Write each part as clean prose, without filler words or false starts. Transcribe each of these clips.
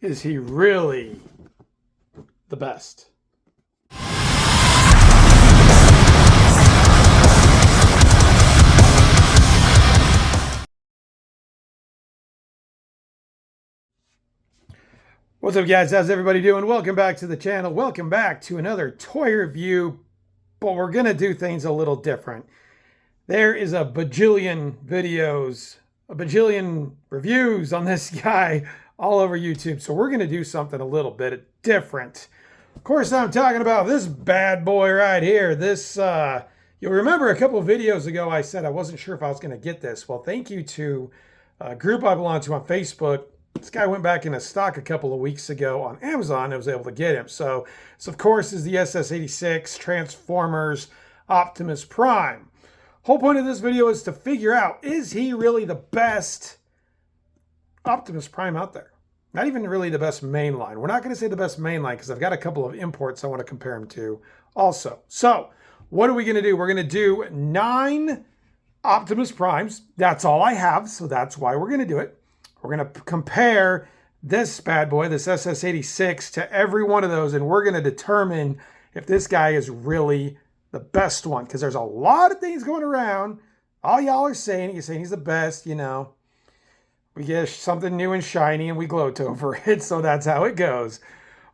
Is he really the best? What's up, guys? How's everybody doing? Welcome back to the channel. Welcome back to another toy review, but we're going to do things a little different. There is a bajillion videos, a bajillion reviews on this guy all over YouTube, so we're going to do something a little bit different. Of course, I'm talking about this bad boy right here. This, you'll remember a couple of videos ago I said I wasn't sure if I was going to get this. Well, thank you to a group I belong to on Facebook. This guy went back into stock a couple of weeks ago on Amazon. I was able to get him. So this, of course, is the SS86 Transformers Optimus Prime. Whole point of this video is to figure out, is he really the best Optimus Prime out there? Not even really the best mainline. We're not going to say the best mainline because I've got a couple of imports I want to compare him to also. So what are we going to do? We're going to do 9 Optimus Primes. That's all I have, so that's why we're going to do it. We're going to compare this bad boy, this SS86, to every one of those, and we're going to determine if this guy is really the best one, because there's a lot of things going around. All y'all are saying, you're saying he's the best, you know. We get something new and shiny, and we gloat over it, so that's how it goes.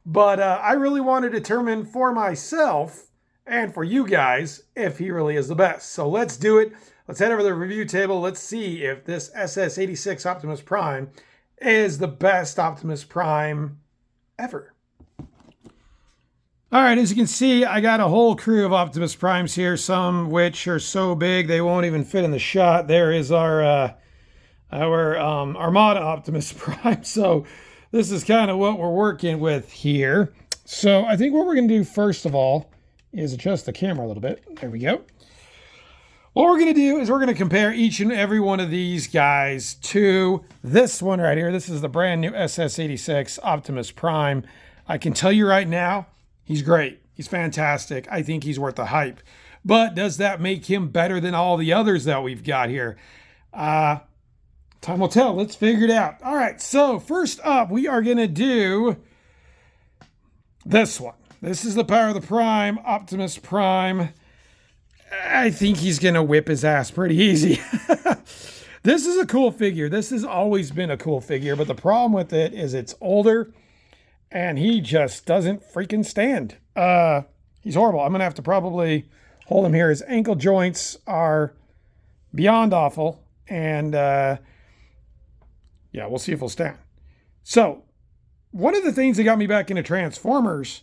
But I really want to determine for myself and for you guys if he really is the best. So let's do it. Let's head over to the review table. Let's see if this SS86 Optimus Prime is the best Optimus Prime ever. All right, as you can see, I got a whole crew of Optimus Primes here, some which are so big they won't even fit in the shot. There is our Armada Optimus Prime. So this is kind of what we're working with here. So I think what we're going to do first of all is adjust the camera a little bit. There we go. What we're going to do is we're going to compare each and every one of these guys to this one right here. This is the brand new SS86 Optimus Prime. I can tell you right now, he's great. He's fantastic. I think he's worth the hype. But does that make him better than all the others that we've got here? Time will tell. Let's figure it out. All right, so first up, we are going to do this one. This is the Power of the Prime, Optimus Prime. I think he's going to whip his ass pretty easy. This is a cool figure. This has always been a cool figure, but the problem with it is it's older and he just doesn't freaking stand. He's horrible. I'm going to have to probably hold him here. His ankle joints are beyond awful. And yeah, we'll see if he'll stand. So one of the things that got me back into Transformers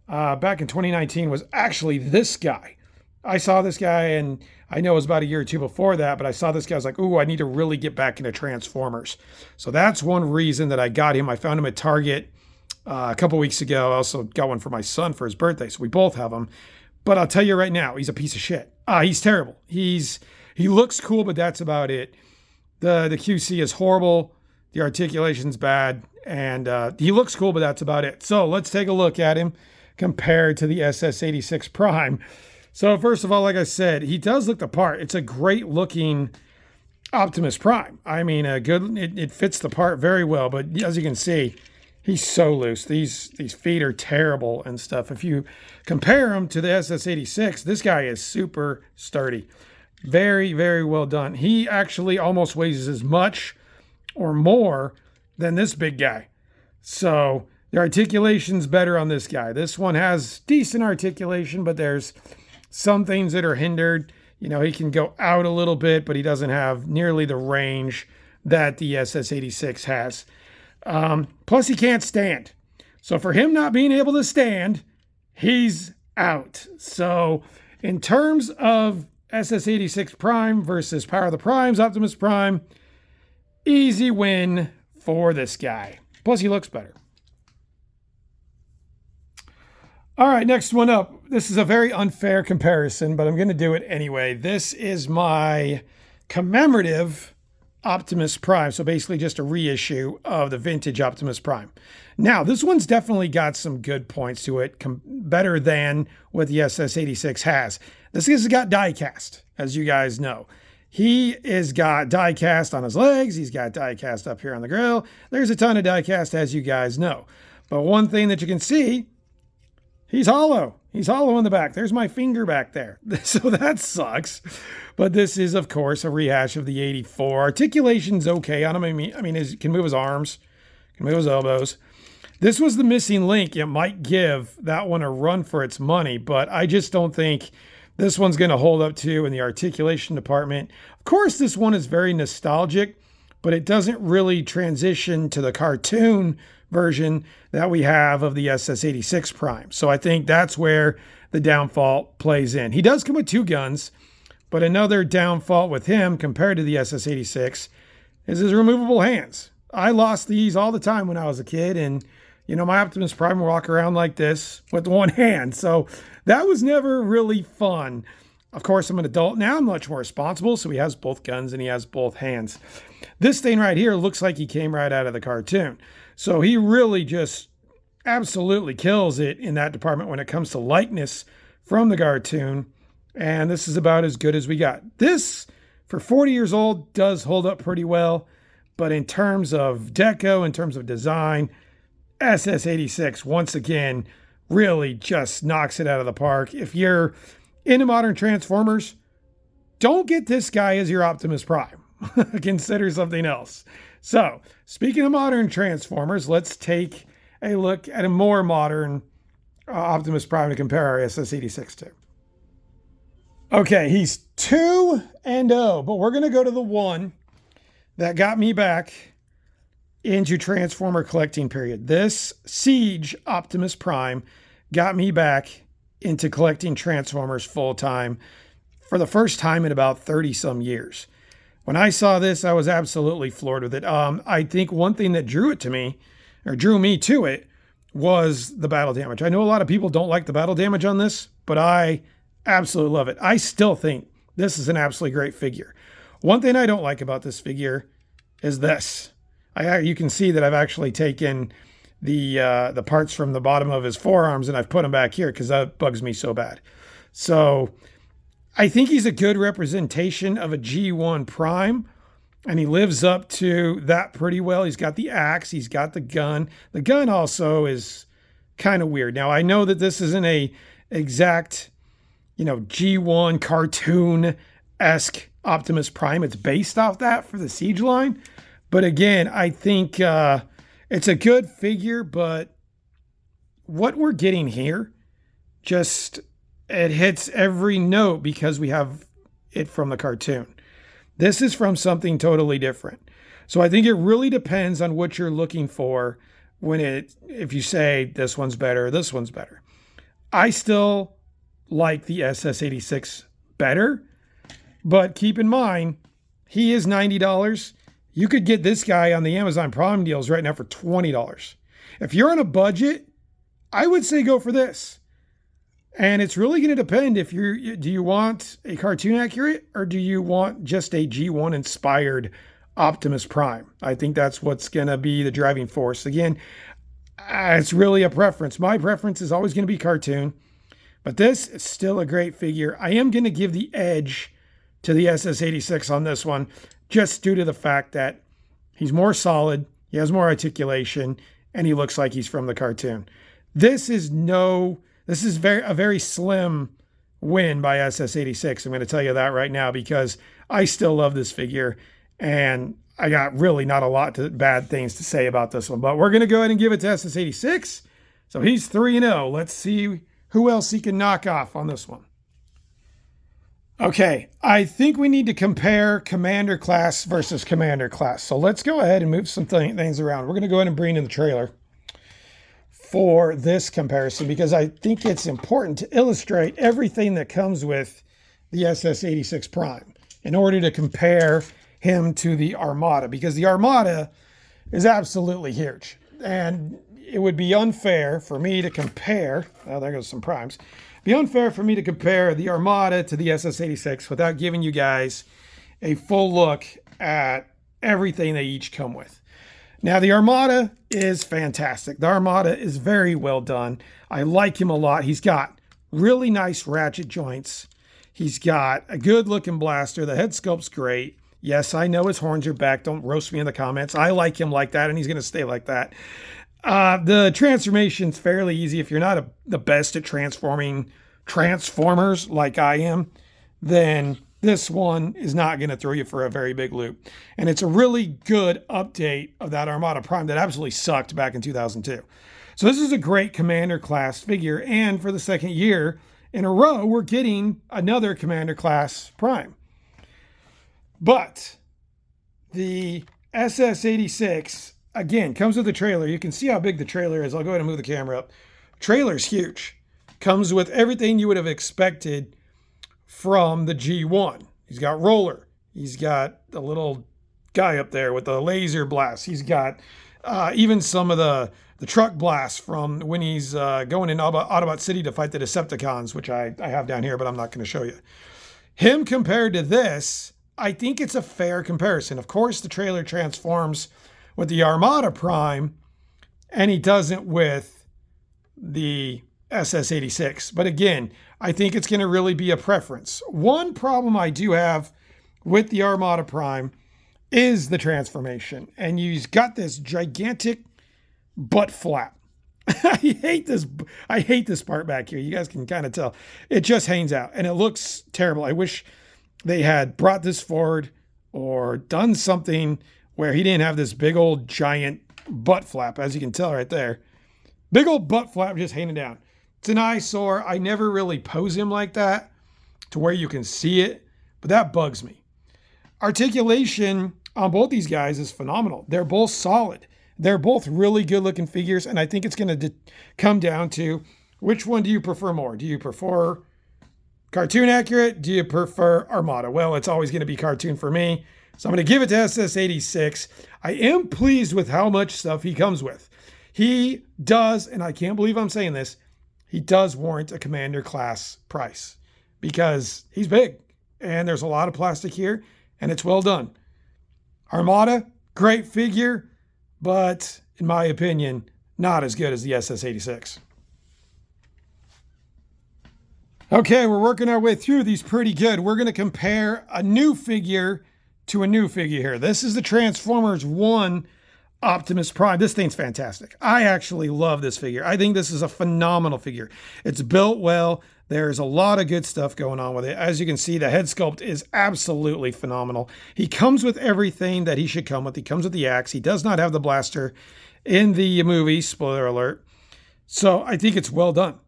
back in 2019 was actually this guy. I saw this guy, and I know it was about a year or two before that, but I saw this guy. I was like, ooh, I need to really get back into Transformers. So that's one reason that I got him. I found him at Target a couple weeks ago. I also got one for my son for his birthday, so we both have them. But I'll tell you right now, he's a piece of shit. He's terrible. He looks cool, but that's about it. The QC is horrible. The articulation's bad, and he looks cool, but that's about it. So let's take a look at him compared to the SS86 Prime. So first of all, like I said, he does look the part. It's a great looking Optimus Prime. I mean, it fits the part very well, but as you can see, he's so loose. These feet are terrible and stuff. If you compare him to the SS86, this guy is super sturdy. Very, very well done. He actually almost weighs as much or more than this big guy. So the articulation's better on this guy. This one has decent articulation, but there's some things that are hindered. You know, he can go out a little bit, but he doesn't have nearly the range that the SS86 has. Plus, he can't stand. So for him not being able to stand, he's out. So in terms of SS86 Prime versus Power of the Primes, Optimus Prime, easy win for this guy. Plus, he looks better. All right, next one up. This is a very unfair comparison, but I'm going to do it anyway. This is my commemorative Optimus Prime. So basically just a reissue of the vintage Optimus Prime. Now, this one's definitely got some good points to it, better than what the SS86 has. This has got die cast, as you guys know. He is got die cast on his legs. He's got die cast up here on the grill. There's a ton of die cast, as you guys know. But one thing that you can see, he's hollow. He's hollow in the back. There's my finger back there. So that sucks. But this is, of course, a rehash of the 84. Articulation's okay on him. I mean, he can move his arms, can move his elbows. This was the missing link. It might give that one a run for its money, but I just don't think this one's going to hold up to in the articulation department. Of course, this one is very nostalgic, but it doesn't really transition to the cartoon version that we have of the SS86 Prime. So I think that's where the downfall plays in. He does come with 2 guns, but another downfall with him compared to the SS86 is his removable hands. I lost these all the time when I was a kid, and my Optimus Prime would walk around like this with one hand. So that was never really fun. Of course, I'm an adult now. I'm much more responsible. So he has both guns and he has both hands. This thing right here looks like he came right out of the cartoon. So he really just absolutely kills it in that department when it comes to likeness from the cartoon. And this is about as good as we got. This, for 40 years old, does hold up pretty well. But in terms of deco, in terms of design, SS86, once again, really just knocks it out of the park. If you're into modern Transformers, don't get this guy as your Optimus Prime. Consider something else. So, speaking of modern Transformers, let's take a look at a more modern Optimus Prime to compare our SS86 to. Okay, he's 2-0, but we're going to go to the one that got me back into Transformer collecting period. This Siege Optimus Prime got me back into collecting Transformers full time for the first time in about 30 some years. When I saw this, I was absolutely floored with it. I think one thing that drew me to it was the battle damage. I know a lot of people don't like the battle damage on this, but I absolutely love it. I still think this is an absolutely great figure. One thing I don't like about this figure is this. You can see that I've actually taken the parts from the bottom of his forearms and I've put them back here because that bugs me so bad. So I think he's a good representation of a G1 Prime, and he lives up to that pretty well. He's got the axe, he's got the gun. The gun also is kind of weird. Now, I know that this isn't a exact, G1 cartoon-esque Optimus Prime. It's based off that for the Siege line. But again, I think it's a good figure, but what we're getting here, it hits every note because we have it from the cartoon. This is from something totally different. So I think it really depends on what you're looking for if you say this one's better, this one's better. I still like the SS86 better, but keep in mind, he is $90. You could get this guy on the Amazon Prime deals right now for $20. If you're on a budget, I would say go for this. And it's really going to depend do you want a cartoon accurate or do you want just a G1 inspired Optimus Prime? I think that's what's going to be the driving force. Again, it's really a preference. My preference is always going to be cartoon, but this is still a great figure. I am going to give the edge to the SS86 on this one, just due to the fact that he's more solid, he has more articulation, and he looks like he's from the cartoon. This is a very slim win by SS86. I'm going to tell you that right now because I still love this figure, and I got really not a lot of bad things to say about this one. But we're going to go ahead and give it to SS86. So he's 3-0. Let's see who else he can knock off on this one. Okay, I think we need to compare Commander class versus Commander class. So let's go ahead and move some things around. We're going to go ahead and bring in the trailer for this comparison because I think it's important to illustrate everything that comes with the SS86 Prime in order to compare him to the Armada, because the Armada is absolutely huge. And it would be unfair for me to compare, oh, there goes some primes. Be unfair for me to compare the Armada to the SS86 without giving you guys a full look at everything they each come with. Now, the Armada is fantastic. The Armada is very well done. I like him a lot. He's got really nice ratchet joints. He's got a good looking blaster. The head sculpt's great. Yes, I know his horns are back. Don't roast me in the comments. I like him like that, and he's going to stay like that. The transformation's fairly easy. If you're not the best at transforming Transformers like I am, then this one is not going to throw you for a very big loop. And it's a really good update of that Armada Prime that absolutely sucked back in 2002. So this is a great Commander class figure. And for the second year in a row, we're getting another Commander class Prime. But the SS86, again, comes with a trailer. You can see how big the trailer is. I'll go ahead and move the camera up. Trailer's huge. Comes with everything you would have expected from the G1. He's got roller. He's got the little guy up there with the laser blast. He's got even some of the truck blasts from when he's going in Autobot City to fight the Decepticons, which I have down here, but I'm not going to show you. Him compared to this, I think it's a fair comparison. Of course, the trailer transforms with the Armada Prime, and he doesn't with the SS86. But again, I think it's going to really be a preference. One problem I do have with the Armada Prime is the transformation. And he's got this gigantic butt flap. I hate this part back here. You guys can kind of tell. It just hangs out and it looks terrible. I wish they had brought this forward or done something where he didn't have this big old giant butt flap, as you can tell right there. Big old butt flap just hanging down. It's an eyesore. I never really pose him like that to where you can see it, but that bugs me. Articulation on both these guys is phenomenal. They're both solid. They're both really good looking figures, and I think it's going to come down to which one do you prefer more? Do you prefer cartoon accurate? Do you prefer Armada? Well, it's always going to be cartoon for me, so I'm going to give it to SS86. I am pleased with how much stuff he comes with. He does, and I can't believe I'm saying this, he does warrant a Commander class price because he's big and there's a lot of plastic here and it's well done. Armada, great figure, but in my opinion, not as good as the SS86. Okay, we're working our way through these pretty good. We're going to compare a new figure to a new figure here. This is the Transformers 1 Optimus Prime. This thing's fantastic. I actually love this figure. I think this is a phenomenal figure. It's built well. There's a lot of good stuff going on with it. As you can see, the head sculpt is absolutely phenomenal. He comes with everything that he should come with. He comes with the axe. He does not have the blaster in the movie, spoiler alert. So I think it's well done.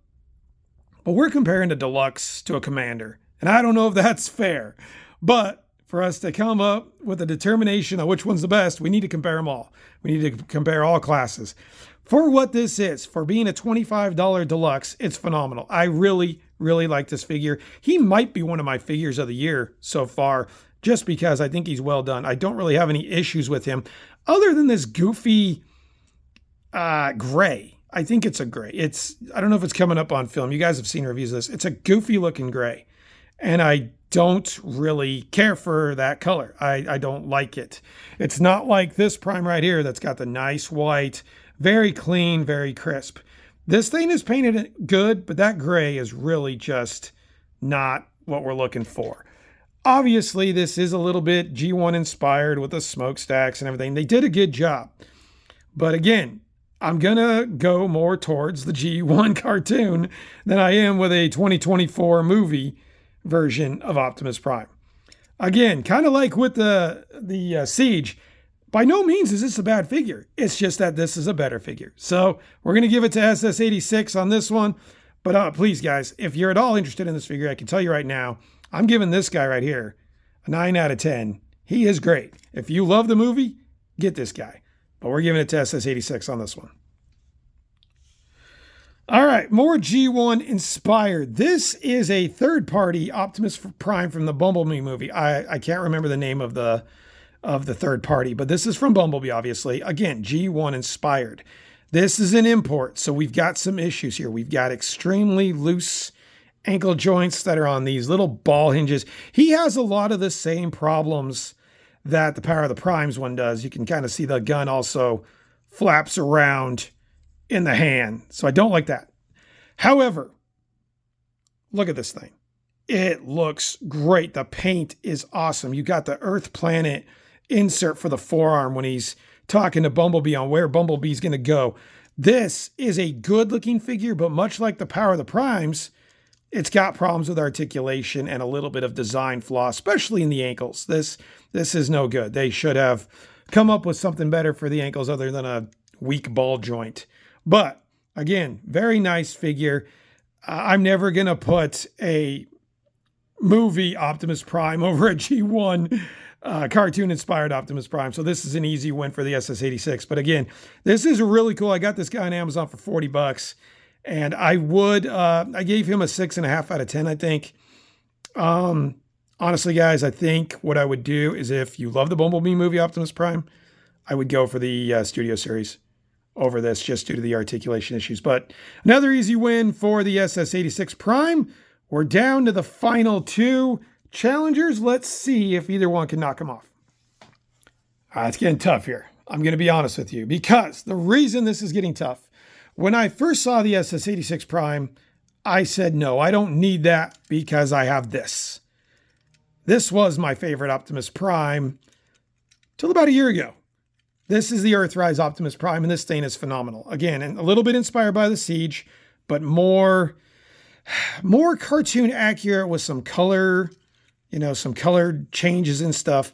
But we're comparing a deluxe to a commander. And I don't know if that's fair. But for us to come up with a determination on which one's the best, we need to compare them all. We need to compare all classes. For what this is, for being a $25 deluxe, it's phenomenal. I really, really like this figure. He might be one of my figures of the year so far, just because I think he's well done. I don't really have any issues with him, other than this goofy gray. I think it's a gray. I don't know if it's coming up on film. You guys have seen reviews of this. It's a goofy looking gray. And I don't really care for that color. I don't like it. It's not like this Prime right here that's got the nice white, very clean, very crisp. This thing is painted good, but that gray is really just not what we're looking for. Obviously, this is a little bit G1 inspired with the smokestacks and everything. They did a good job. But again, I'm going to go more towards the G1 cartoon than I am with a 2024 movie version of Optimus Prime. Again, kind of like with the Siege, by no means is this a bad figure. It's just that this is a better figure. So we're going to give it to SS86 on this one. But please, guys, if you're at all interested in this figure, I can tell you right now, I'm giving this guy right here a 9 out of 10. He is great. If you love the movie, get this guy. But we're giving it to SS86 on this one. All right, more G1 inspired. This is a third-party Optimus Prime from the Bumblebee movie. I can't remember the name of the third party, but this is from Bumblebee, obviously. Again, G1 inspired. This is an import, so we've got some issues here. We've got extremely loose ankle joints that are on these little ball hinges. He has a lot of the same problems that the Power of the Primes one does. You can kind of see the gun also flaps around in the hand. So I don't like that. However, look at this thing. It looks great. The paint is awesome. You got the Earth Planet insert for the forearm when he's talking to Bumblebee on where Bumblebee's going to go. This is a good looking figure, but much like the Power of the Primes, it's got problems with articulation and a little bit of design flaw, especially in the ankles. This is no good. They should have come up with something better for the ankles other than a weak ball joint. But again, very nice figure. I'm never going to put a movie Optimus Prime over a G1 cartoon-inspired Optimus Prime. So this is an easy win for the SS86. But again, this is really cool. I got this guy on Amazon for 40 bucks. And I gave him a 6.5 out of 10, I think. Honestly, guys, I think what I would do is if you love the Bumblebee movie Optimus Prime, I would go for the Studio Series over this just due to the articulation issues. But another easy win for the SS86 Prime. We're down to the final two challengers. Let's see if either one can knock them off. It's getting tough here. I'm going to be honest with you, because the reason this is getting tough, when I first saw the SS86 Prime, I said, no, I don't need that because I have this. This was my favorite Optimus Prime till about a year ago. This is the Earthrise Optimus Prime, and this thing is phenomenal. Again, and a little bit inspired by the Siege, but more cartoon accurate with some color, some colored changes and stuff.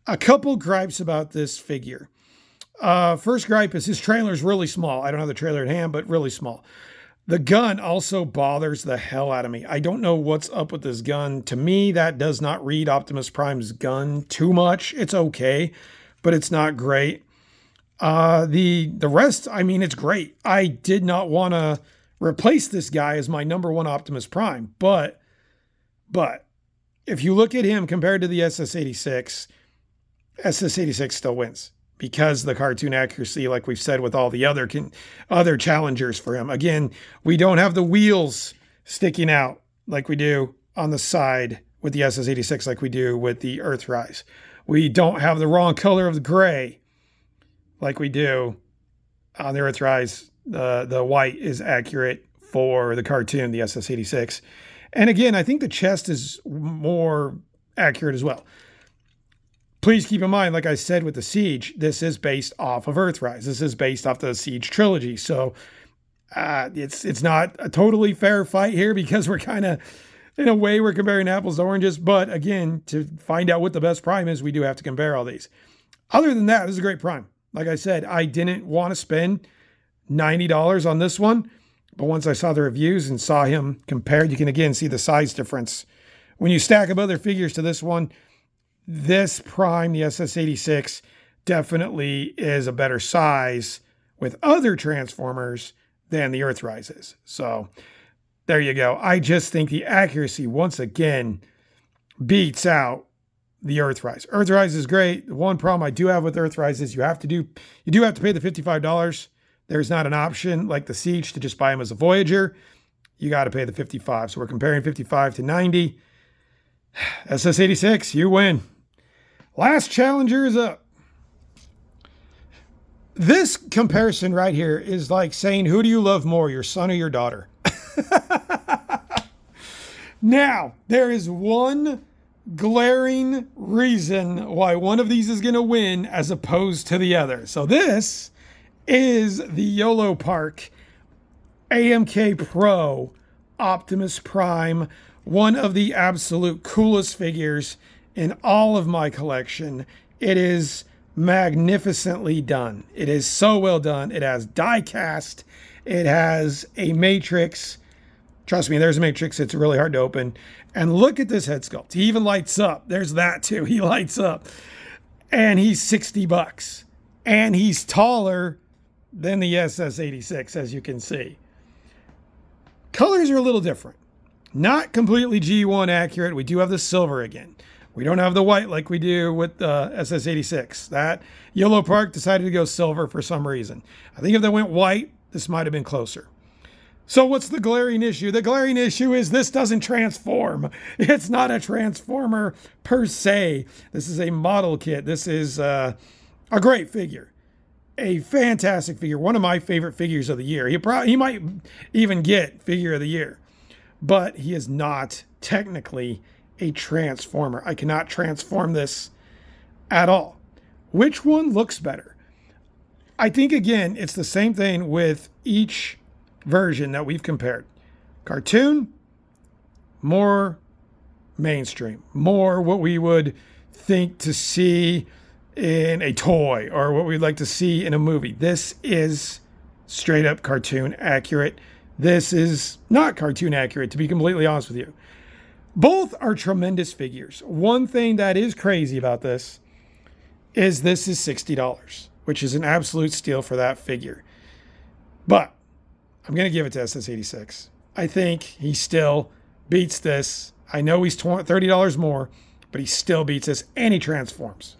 A couple gripes about this figure. First gripe is his trailer is really small. I don't have the trailer at hand, but really small. The gun also bothers the hell out of me. I don't know what's up with this gun. To me, that does not read Optimus Prime's gun too much. It's okay, but it's not great. The rest, I mean, it's great. I did not want to replace this guy as my number one Optimus Prime, but if you look at him compared to the SS86, SS86 still wins because the cartoon accuracy, like we've said with all the other challengers for him. Again, we don't have the wheels sticking out like we do on the side with the SS86, like we do with the Earthrise. We don't have the wrong color of the gray like we do on the Earthrise. The white is accurate for the cartoon, the SS86. And again, I think the chest is more accurate as well. Please keep in mind, like I said with the Siege, this is based off of Earthrise. This is based off the Siege trilogy. So it's not a totally fair fight here because we're kind of, in a way, we're comparing apples to oranges. But again, to find out what the best Prime is, we do have to compare all these. Other than that, this is a great Prime. Like I said, I didn't want to spend $90 on this one. But once I saw the reviews and saw him compared, you can again see the size difference. When you stack up other figures to this one, this Prime, the SS86, definitely is a better size with other Transformers than the Earthrise is. So there you go. I just think the accuracy, once again, beats out the Earthrise. Earthrise is great. The one problem I do have with Earthrise is you do have to pay the $55. There's not an option like the Siege to just buy him as a Voyager. You got to pay the $55. So we're comparing $55 to $90. SS86, you win. Last challenger is up. This comparison right here is like saying, who do you love more, your son or your daughter? Now, there is one glaring reason why one of these is going to win as opposed to the other. So this is the Yolo Park AMK Pro Optimus Prime, one of the absolute coolest figures in all of my collection. It is magnificently done. It is so well done. It has die cast. It has a matrix. Trust me, there's a matrix. It's really hard to open. And look at this head sculpt. He even lights up. There's that too. He lights up. And he's 60 bucks. And he's taller than the SS86, as you can see. Colors are a little different. Not completely G1 accurate. We do have the silver again. We don't have the white like we do with the SS86. That Yolo Park decided to go silver for some reason. I think if they went white, this might have been closer. So what's the glaring issue? The glaring issue is this doesn't transform. It's not a transformer per se. This is a model kit. This is a great figure. A fantastic figure. One of my favorite figures of the year. He might even get figure of the year. but he is not technically a transformer. I cannot transform this at all. Which one looks better? I think, again, it's the same thing with each version that we've compared. Cartoon, more mainstream, more what we would think to see in a toy or what we'd like to see in a movie. This is straight up cartoon accurate. This is not cartoon accurate, to be completely honest with you. Both are tremendous figures. One thing that is crazy about this is $60, which is an absolute steal for that figure. But I'm going to give it to SS86. I think he still beats this. I know he's $30 more, but he still beats this, and he transforms.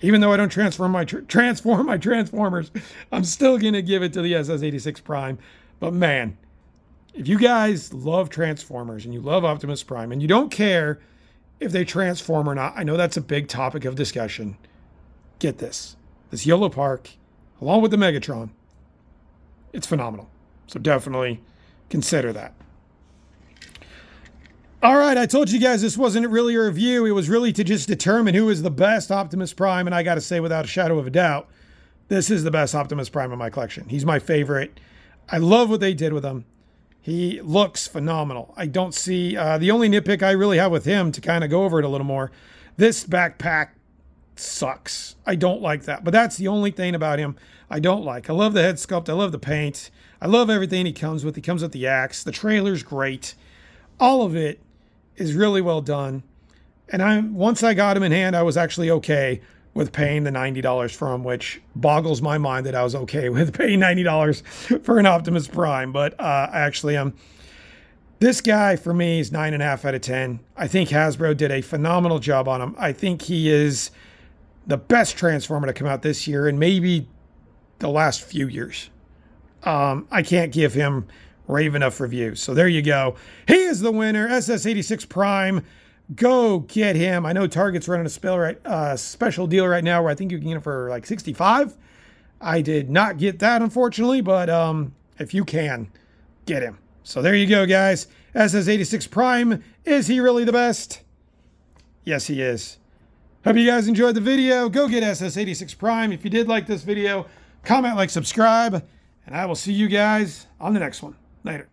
Even though I don't transform my Transformers, I'm still going to give it to the SS86 Prime. But man, if you guys love Transformers and you love Optimus Prime and you don't care if they transform or not, I know that's a big topic of discussion. Get this. This Yolo Park, along with the Megatron, it's phenomenal. So definitely consider that. All right, I told you guys this wasn't really a review. It was really to just determine who is the best Optimus Prime. And I got to say, without a shadow of a doubt, this is the best Optimus Prime in my collection. He's my favorite. I love what they did with him. He looks phenomenal. I don't see... the only nitpick I really have with him, to kind of go over it a little more, this backpack sucks. I don't like that. But that's the only thing about him I don't like. I love the head sculpt. I love the paint. I love everything he comes with. He comes with the axe. The trailer's great. All of it is really well done. And once I got him in hand, I was actually okay with paying the $90 for him, which boggles my mind that I was okay with paying $90 for an Optimus Prime. But I actually am. This guy, for me, is 9.5 out of 10. I think Hasbro did a phenomenal job on him. I think he is the best Transformer to come out this year and maybe the last few years. I can't give him rave enough reviews. So there you go. He is the winner, SS86 Prime. Go get him. I know Target's running a special deal right now where I think you can get it for like $65. I did not get that, unfortunately, but if you can, get him. So there you go, guys. SS86 Prime. Is he really the best? Yes, he is. Hope you guys enjoyed the video. Go get SS86 Prime. If you did like this video, comment, like, subscribe, and I will see you guys on the next one. Later.